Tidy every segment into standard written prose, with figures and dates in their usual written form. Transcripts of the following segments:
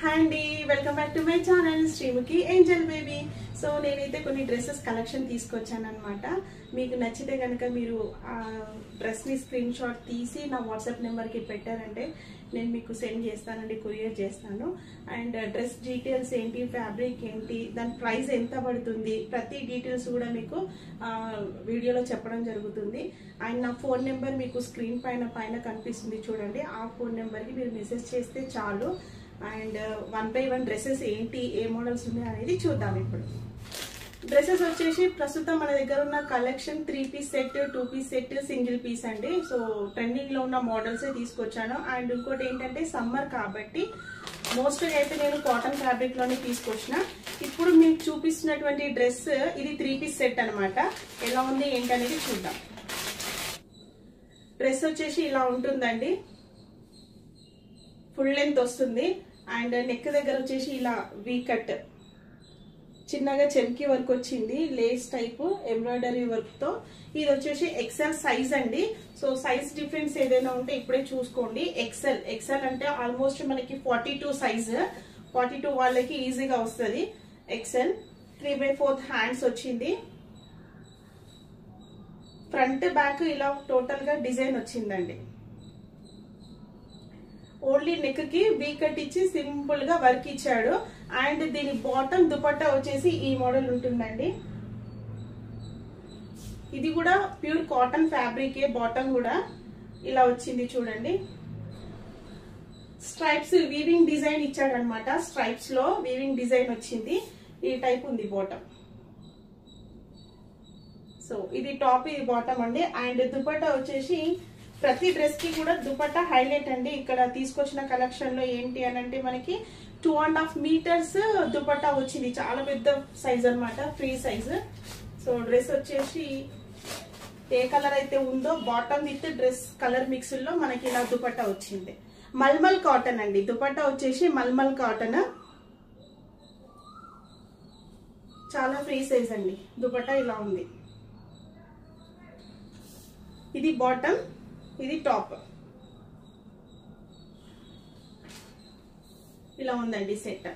Hi అండి, welcome back to my channel Sreemukhi Angel baby. So నేనైతే కొన్ని డ్రెస్సెస్ కలెక్షన్ తీసుకొచ్చాను అనమాట. మీకు నచ్చితే కనుక మీరు ఆ డ్రెస్ని స్క్రీన్ షాట్ తీసి నా వాట్సాప్ నెంబర్కి పెట్టారంటే నేను మీకు సెండ్ చేస్తానండి, కొరియర్ చేస్తాను. అండ్ డ్రెస్ డీటెయిల్స్ ఏంటి, ఫ్యాబ్రిక్ ఏంటి, దాని ప్రైస్ ఎంత పడుతుంది, ప్రతి డీటెయిల్స్ కూడా మీకు వీడియోలో చెప్పడం జరుగుతుంది. అండ్ నా ఫోన్ నెంబర్ మీకు స్క్రీన్ పైన కనిపిస్తుంది చూడండి. ఆ ఫోన్ నెంబర్కి మీరు మెసేజ్ చేస్తే చాలు. అండ్ 1 by 1 డ్రెస్సెస్ ఏంటి, ఏ మోడల్స్ ఉన్నాయి అనేది చూద్దాం. ఇప్పుడు డ్రెస్సెస్ వచ్చేసి ప్రస్తుతం మన దగ్గర ఉన్న collection 3 piece set, 2 piece set, single piece అండి. సో ట్రెండింగ్ లో ఉన్న మోడల్సే తీసుకొచ్చాను. అండ్ ఇంకోటి ఏంటంటే సమ్మర్ కాబట్టి మోస్ట్గా అయితే నేను కాటన్ ఫ్యాబ్రిక్ లోనే తీసుకొచ్చిన. ఇప్పుడు మీకు చూపిస్తున్నటువంటి డ్రెస్ ఇది 3 piece సెట్ అనమాట. ఎలా ఉంది ఏంటి అనేది చూద్దాం. డ్రెస్ వచ్చేసి ఇలా ఉంటుందండి, ఫుల్ లెంత్ వస్తుంది. అండ్ నెక్ దగ్గర వచ్చేసి ఇలా వీ కట్, చిన్నగా చెమ్కి వర్క్ వచ్చింది, లేస్ టైప్ ఎంబ్రాయిడరీ వర్క్ తో. ఇది వచ్చేసి ఎక్సెల్ సైజ్ అండి. సో సైజ్ డిఫరెన్స్ ఏదైనా ఉంటే ఇప్పుడే చూసుకోండి. ఎక్సెల్ అంటే ఆల్మోస్ట్ మనకి 42 సైజ్, 42 వాళ్ళకి ఈజీగా వస్తుంది. ఎక్సెల్ 3/4 హ్యాండ్స్ వచ్చింది. ఫ్రంట్ బ్యాక్ ఇలా టోటల్ గా డిజైన్ వచ్చిందండి. ఓన్లీ నెక్ కి వీ కట్ ఇచ్చి సింపుల్ గా వర్క్ ఇచ్చాడు. అండ్ దీని బాటమ్ దుపట్టా వచ్చేసి ఈ మోడల్ ఉంటుందండి. ఇది కూడా ప్యూర్ కాటన్ ఫ్యాబ్రికే. బాటమ్ కూడా ఇలా వచ్చింది చూడండి. స్ట్రైప్స్ వీవింగ్ డిజైన్ ఇచ్చాడు అనమాట. స్ట్రైప్స్ లో వీవింగ్ డిజైన్ వచ్చింది. ఈ టైప్ ఉంది బాటమ్. సో ఇది టాప్, ఇది బాటమ్ అండి. అండ్ దుపట్టా వచ్చేసి ప్రతి డ్రెస్ కి కూడా దుపట్టా హైలైట్ అండి. ఇక్కడ తీసుకొచ్చిన కలెక్షన్ లో ఏంటి అని అంటే మనకి 2.5 meters దుపట్టా వచ్చింది. చాలా పెద్ద సైజ్ అనమాట, ఫ్రీ సైజ్. సో డ్రెస్ వచ్చేసి ఏ కలర్ అయితే ఉందో bottom with dress colour mix లో మనకి ఇలా దుపట్టా వచ్చింది. మల్మల్ కాటన్ అండి. దుపట్టా వచ్చేసి మల్మల్ కాటన్, చాలా ఫ్రీ సైజ్ అండి. దుపట్టా ఇలా ఉంది. ఇది బాటమ్, ఇది టాప్. ఇలా ఉందండి సెట్.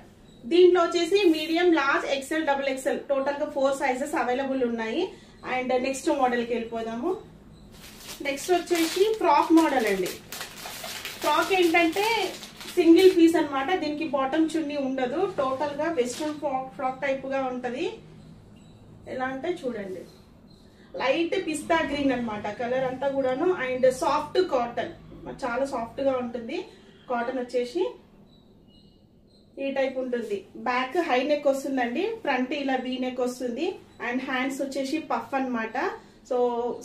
దీంట్లో వచ్చేసి medium, large, XL, double XL total గా 4 సైజెస్ అవైలబుల్ ఉన్నాయి. అండ్ నెక్స్ట్ మోడల్ కి వెళ్ళిపోదాము. నెక్స్ట్ వచ్చేసి ఫ్రాక్ మోడల్ అండి. ఫ్రాక్ ఏంటంటే సింగిల్ పీస్ అనమాట. దీనికి బాటమ్ చున్నీ ఉండదు. టోటల్ గా వెస్ట్రన్ ఫ్రాక్ టైప్ గా ఉంటది. ఎలా అంటే చూడండి, లైట్ పిస్తా గ్రీన్ అనమాట కలర్ అంతా కూడాను. అండ్ సాఫ్ట్ కాటన్, చాలా సాఫ్ట్ గా ఉంటుంది. కాటన్ వచ్చేసి ఈ టైప్ ఉంటుంది. బ్యాక్ హై నెక్ వస్తుందండి, ఫ్రంట్ ఇలా వీ నెక్ వస్తుంది. అండ్ హ్యాండ్స్ వచ్చేసి పఫ్ అనమాట. సో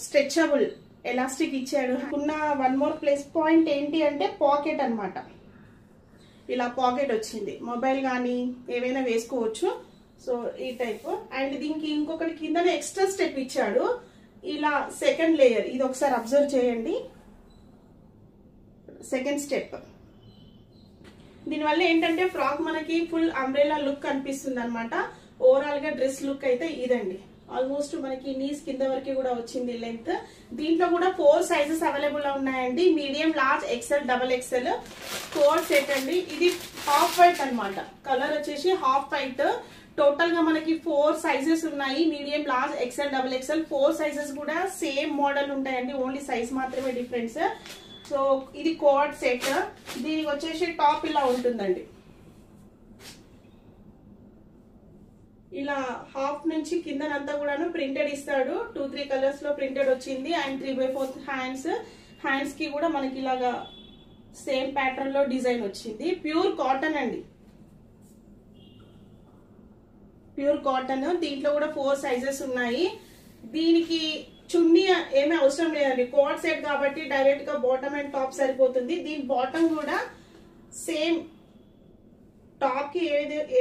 స్ట్రెచబుల్ ఎలాస్టిక్ ఇచ్చాడు. ఉన్న వన్ మోర్ ప్లస్ పాయింట్ ఏంటి అంటే పాకెట్ అనమాట. ఇలా పాకెట్ వచ్చింది. మొబైల్ కానీ ఏవైనా వేసుకోవచ్చు. సో ఈ టైప్. అండ్ దీనికి ఇంకొకటి కింద ఎక్స్ట్రా స్టెప్ ఇచ్చాడు. ఇలా సెకండ్ లేయర్, ఇది ఒకసారి అబ్జర్వ్ చేయండి. Second step. దీనివల్ల ఏంటంటే ఫ్రాక్ మనకి ఫుల్ అంబ్రెలా లుక్ కనిపిస్తుంది అనమాట. ఓవరాల్ గా డ్రెస్ లుక్ అయితే ఇదండి. ఆల్మోస్ట్ మనకి నీస్ కింద వరకు కూడా వచ్చింది లెంత్. దీంట్లో కూడా 4 సైజెస్ అవైలబుల్ ఉన్నాయండి. Medium, large, XL, double XL 4 set అండి. ఇది హాఫ్ వైట్ అనమాట. కలర్ వచ్చేసి హాఫ్ వైట్. టోటల్ గా మనకి 4 సైజెస్ ఉన్నాయి. Medium, large, XL, double XL 4 sizes కూడా సేమ్ మోడల్ ఉంటాయండి. ఓన్లీ సైజ్ మాత్రమే డిఫరెన్స్. సో ఇది కోడ్ సెట్. దీనికి వచ్చేసి టాప్ ఇలా ఉంటుందండి. ఇలా హాఫ్ నుంచి కిందనంతా కూడాను ప్రింటెడ్ ఇస్తాడు. 2-3 కలర్స్ లో ప్రింటెడ్ వచ్చింది. అండ్ 3/4 హ్యాండ్స్ కి కూడా మనకి ఇలాగా సేమ్ ప్యాటర్న్ లో డిజైన్ వచ్చింది. ప్యూర్ కాటన్ అండి, ప్యూర్ కాటన్. దీంట్లో కూడా 4 సైజెస్ ఉన్నాయి. దీనికి చున్నీ ఏమీ అవసరం లేదండి. కోడ్ సెట్ కాబట్టి డైరెక్ట్ గా బాటమ్ అండ్ టాప్ సరిపోతుంది. దీని బాటమ్ కూడా సేమ్ టాప్ కి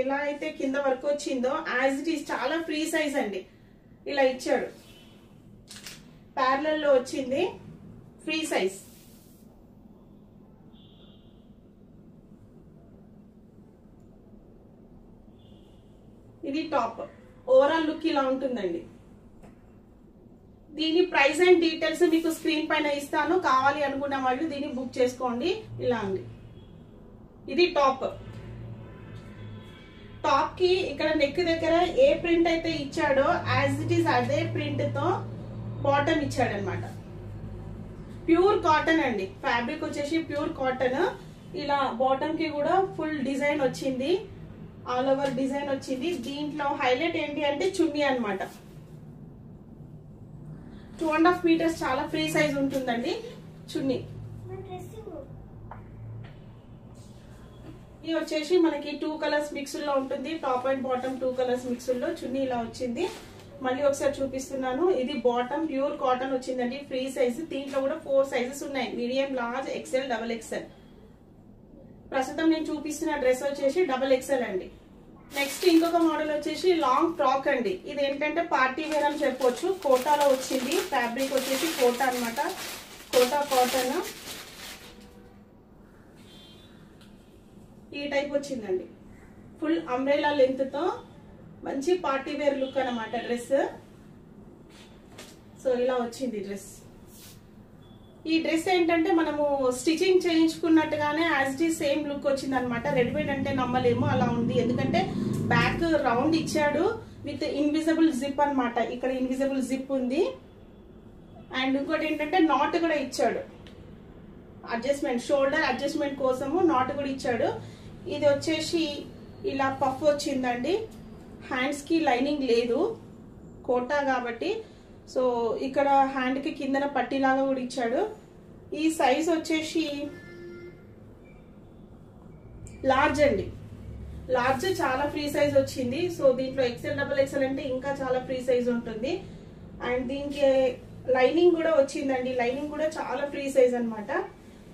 ఎలా అయితే కింద వరకు వచ్చిందో యాజ్ ఇట్ ఈస్, చాలా ఫ్రీ సైజ్ అండి. ఇలా ఇచ్చాడు. ప్యారలల్ లో వచ్చింది, ఫ్రీ సైజ్. ఇది టాప్. ఓవరాల్ లుక్ ఇలా ఉంటుందండి. దీని ప్రైస్ అండ్ డీటెయిల్స్ మీకు స్క్రీన్ పైన ఇస్తాను. కావాలి అనుకున్న వాళ్ళు దీన్ని బుక్ చేసుకోండి. ఇలా ఉంది. ఇది టాప్. టాప్ కి ఇక్కడ నెక్ దగ్గర ఏ ప్రింట్ అయితే ఇచ్చాడో యాజ్ ఇట్ ఈస్ అదే ప్రింట్ తో బాటమ్ ఇచ్చాడనమాట. ప్యూర్ కాటన్ అండి, ఫ్యాబ్రిక్ వచ్చేసి ప్యూర్ కాటన్. ఇలా బాటమ్ కి కూడా ఫుల్ డిజైన్ వచ్చింది, ఆల్ ఓవర్ డిజైన్ వచ్చింది. దీంట్లో హైలైట్ ఏంటి అంటే చున్నీ అన్నమాట. 2.5 మీటర్స్, చాలా ఫ్రీ సైజ్ ఉంటుందండి చున్నీ. ఇది వచ్చేసి మనకి 2 కలర్స్ మిక్స్ లో ఉంటుంది, top and bottom 2 colours mix లో చున్నీ ఇలా వచ్చింది. మళ్ళీ ఒకసారి చూపిస్తున్నాను. ఇది బాటమ్ ప్యూర్ కాటన్ వచ్చిందండి, ఫ్రీ సైజ్. దీంట్లో కూడా 4 సైజెస్ ఉన్నాయి, medium, large, XL, double XL. ప్రస్తుతం నేను చూపిస్తున్న డ్రెస్ వచ్చేసి డబుల్ ఎక్సెల్ అండి. నెక్స్ట్ ఇంకొక మోడల్ వచ్చేసి లాంగ్ ఫ్రాక్ అండి. ఇది ఏంటంటే పార్టీ వేర్ అని చెప్పొచ్చు. కోటాలో వచ్చింది, ఫ్యాబ్రిక్ వచ్చేసి కోటా అన్నమాట, కోటా కాటన్. ఈ టైప్ వచ్చిందండి, ఫుల్ అంబ్రెలా లెంత్ తో మంచి పార్టీ వేర్ లుక్ అన్నమాట డ్రెస్. సో ఇలా వచ్చింది డ్రెస్. ఈ డ్రెస్ ఏంటంటే మనము స్టిచింగ్ చేయించుకున్నట్టుగానే as it is same look వచ్చింది అనమాట. రెడీమేడ్ అంటే నమ్మలేము, అలా ఉంది. ఎందుకంటే బ్యాక్ రౌండ్ ఇచ్చాడు విత్ ఇన్విజిబుల్ జిప్ అన్నమాట. ఇక్కడ ఇన్విజిబుల్ జిప్ ఉంది. అండ్ ఇంకోటి ఏంటంటే నాట్ కూడా ఇచ్చాడు, అడ్జస్ట్మెంట్, షోల్డర్ అడ్జస్ట్మెంట్ కోసము నాట్ కూడా ఇచ్చాడు. ఇది వచ్చేసి ఇలా పఫ్ వచ్చిందండి. హ్యాండ్స్ కి లైనింగ్ లేదు, కోటా కాబట్టి. సో ఇక్కడ హ్యాండ్ కి కిందన పట్టీలాగా కూడా ఇచ్చాడు. ఈ సైజ్ వచ్చేసి లార్జ్ అండి, లార్జ్ చాలా ఫ్రీ సైజ్ వచ్చింది. సో దీంట్లో ఎక్సెల్, డబుల్ ఎక్సెల్ అంటే ఇంకా చాలా ఫ్రీ సైజ్ ఉంటుంది. అండ్ దీనికి లైనింగ్ కూడా వచ్చిందండి, లైనింగ్ కూడా చాలా ఫ్రీ సైజ్ అనమాట.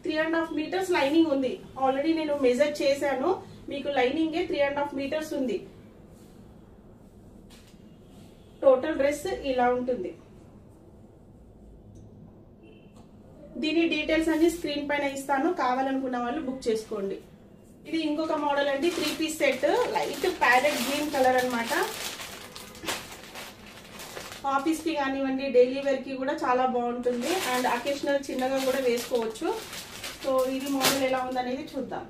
3.5 మీటర్స్ లైనింగ్ ఉంది. ఆల్రెడీ నేను మెజర్ చేశాను, మీకు లైనింగే 3.5 మీటర్స్ ఉంది. టోటల్ డ్రెస్ ఇలా ఉంటుంది. దీని డీటెయిల్స్ అన్ని స్క్రీన్ పైన ఇస్తాను, కావాలనుకున్న వాళ్ళు బుక్ చేసుకోండి. ఇది ఇంకొక మోడల్ అండి, 3 piece set, light parrot green colour అన్నమాట. ఆఫీస్ కి కానివ్వండి, డైలీ వేర్ కి కూడా చాలా బాగుంటుంది. అండ్ అకేషనల్ చిన్నగా కూడా వేసుకోవచ్చు. సో ఇది మోడల్ ఎలా ఉందనేది చూద్దాం.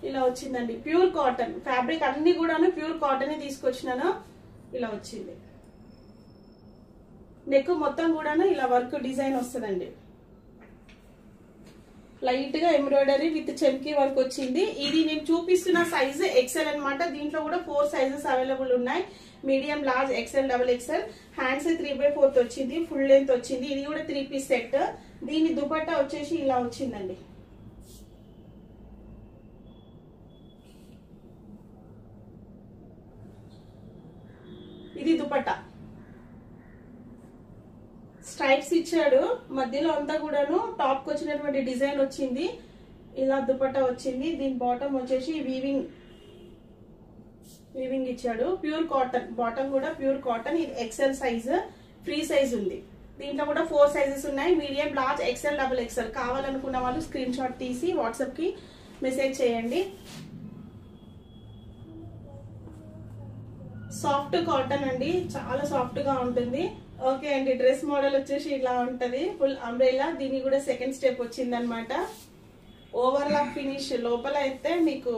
ఇలా వచ్చిందండి, ప్యూర్ కాటన్ ఫ్యాబ్రిక్, అన్ని కూడాను ప్యూర్ కాటన్ తీసుకొచ్చినాను. ఇలా వచ్చింది. నెక్ మొత్తం కూడాను ఇలా వర్క్ డిజైన్ వస్తుందండి. లైట్ గా ఎంబ్రాయిడరీ విత్ చెమ్కీ వర్క్ వచ్చింది. ఇది నేను చూపిస్తున్న సైజ్ ఎక్సెల్ అన్నమాట. దీంట్లో కూడా 4 సైజెస్ అవైలబుల్ ఉన్నాయి, medium, large, XL, double XL. Hands 3/4 వచ్చింది, ఫుల్ లెంత్ వచ్చింది. ఇది కూడా 3 పీస్ సెట్. దీని దుపట్టా వచ్చేసి ఇలా వచ్చిందండి. ఇది దుపట్టా, స్ట్రైప్స్ ఇచ్చాడు, మధ్యలో అంతా కూడాను టాప్ కి వచ్చినటువంటి డిజైన్ వచ్చింది. ఇలా దుపట్టా వచ్చింది. దీని బాటమ్ వచ్చేసి వీవింగ్ ఇచ్చాడు, ప్యూర్ కాటన్. బాటమ్ కూడా ప్యూర్ కాటన్. ఇది ఎక్సెల్ సైజ్, ఫ్రీ సైజ్ ఉంది. దీంట్లో కూడా 4 సైజెస్ ఉన్నాయి, medium, large, XL, double XL. కావాలనుకున్న వాళ్ళు స్క్రీన్ షాట్ తీసి వాట్సాప్ కి మెసేజ్ చేయండి. సాఫ్ట్ కాటన్ అండి, చాలా సాఫ్ట్ గా ఉంటుంది. ఓకే అండి, డ్రెస్ మోడల్ వచ్చేసి ఇలా ఉంటది, ఫుల్ అంబ్రెల్లా. దీని కూడా సెకండ్ స్టెప్ వచ్చింది అనమాట. ఓవర్లాక్ ఫినిష్ లోపల అయితే మీకు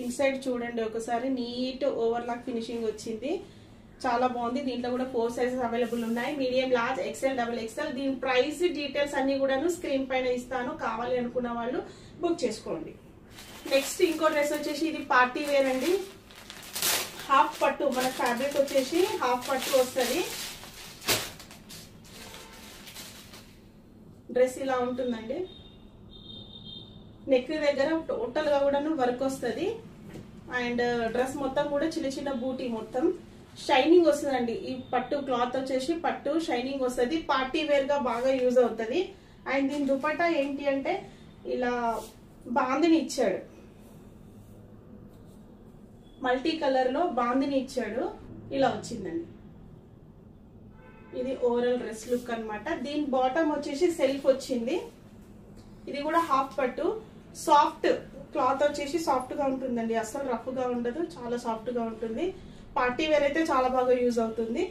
ఇన్సైడ్ చూడండి ఒకసారి, నీట్ ఓవర్లాక్ ఫినిషింగ్ వచ్చింది, చాలా బాగుంది. దీంట్లో కూడా 4 సైజెస్ అవైలబుల్ ఉన్నాయి, medium, large, XL, double XL. దీని ప్రైస్ డీటెయిల్స్ అన్ని కూడాను స్క్రీన్ పైన ఇస్తాను, కావాలి అనుకున్న వాళ్ళు బుక్ చేసుకోండి. నెక్స్ట్ ఇంకో డ్రెస్ వచ్చేసి ఇది పార్టీ వేర్ అండి. హాఫ్ పట్టు, మన ఫ్యాబ్రిక్ వచ్చేసి హాఫ్ పట్టు వస్తుంది. డ్రెస్ ఇలా ఉంటుందండి. నెక్ దగ్గర టోటల్ గా కూడా వర్క్ వస్తుంది. అండ్ డ్రెస్ మొత్తం కూడా చిన్న చిన్న బూటీ, మొత్తం షైనింగ్ వస్తుందండి. ఈ పట్టు క్లాత్ వచ్చేసి పట్టు షైనింగ్ వస్తుంది, పార్టీ వేర్ గా బాగా యూజ్ అవుతుంది. అండ్ దీని దుపట్టా ఏంటి అంటే ఇలా బాందిని ఇచ్చాడు, మల్టీ కలర్ లో బాందిని ఇచ్చాడు. ఇలా వచ్చిందండి. ఇది ఓవరాల్ డ్రెస్ లుక్ అన్నమాట. దీని బాటమ్ వచ్చేసి సెల్ఫ్ వచ్చింది. ఇది కూడా హాఫ్ పట్టు, సాఫ్ట్ క్లాత్ వచ్చేసి సాఫ్ట్ గా ఉంటుందండి, అసలు రఫ్ గా ఉండదు, చాలా సాఫ్ట్ గా ఉంటుంది. పార్టీ వేర్ అయితే చాలా బాగా యూజ్ అవుతుంది.